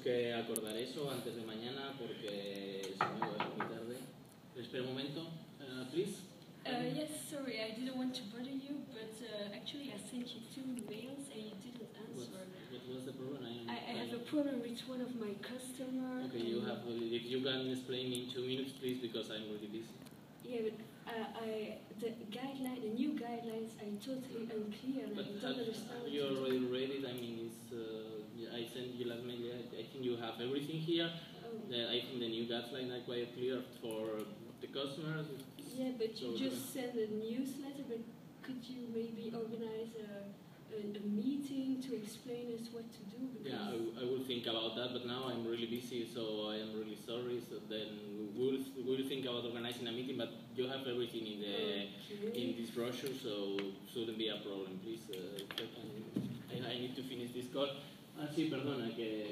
que acordar eso antes de mañana porque si no es muy tarde. Espera un momento, please. Yes, sorry, I didn't want to bother you, but actually I sent you 2 mails and you didn't answer. What was the problem? I have a problem with one of my customers. Okay, if you can explain me in 2 minutes, please, because I'm really busy. Yeah, but the new guidelines are totally unclear and But I don't understand what you to do. already read it. I mean, I sent you last mail. I think you have everything here. Oh. I think the new guidelines are quite clear for the customers. Yeah, but you just send a newsletter, but could you maybe organize a meeting to explain us what to do? Yeah, I will think about that, but now I'm really busy, so I am really sorry. So then we'll think about organizing a meeting, but you have everything in this brochure, so shouldn't be a problem. Please, I need to finish this call. Ah, sí, perdona, que